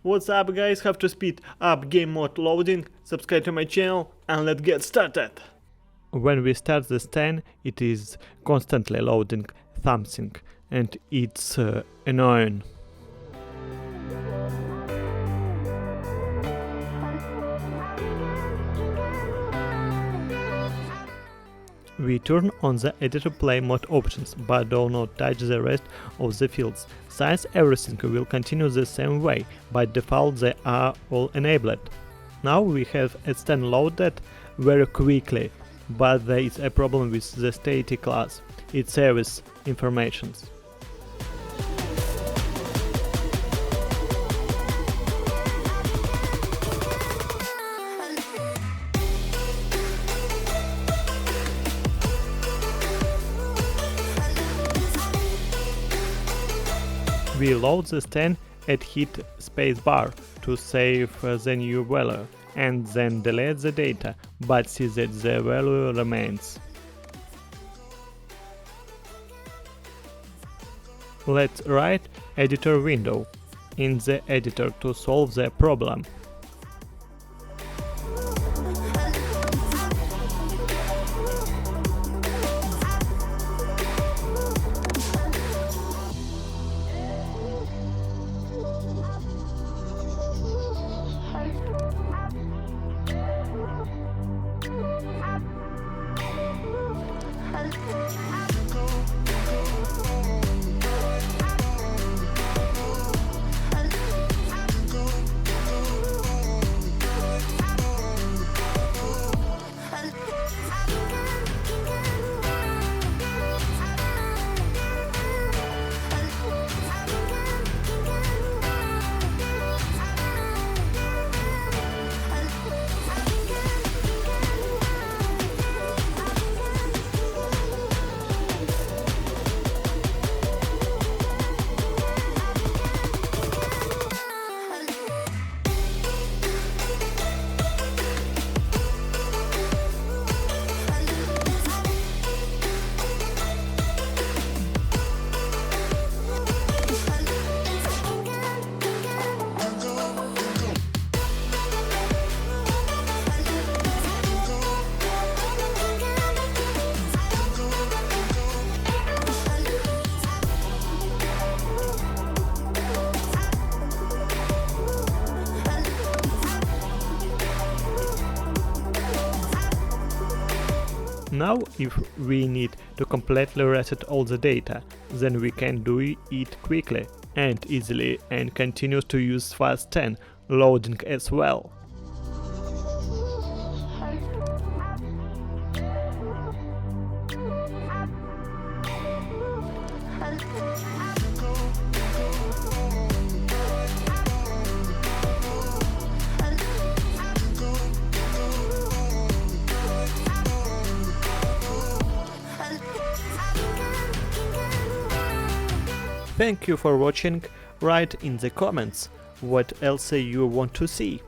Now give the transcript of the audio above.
What's up guys, have to speed up game mode loading, subscribe to my channel and let's get started. When we start the scan, it is constantly loading something and it's annoying. We turn on the editor play mode options, but do not touch the rest of the fields. Since everything will continue the same way, by default they are all enabled. Now we have a scan loaded very quickly, but there is a problem with the static class. It saves information. We load the scan and hit spacebar to save the new value, and then delete the data, but see that the value remains. Let's write editor window in the editor to solve the problem. Now, if we need to completely reset all the data, then we can do it quickly and easily and continue to use fast scan loading as well. Thank you for watching. Write in the comments what else you want to see.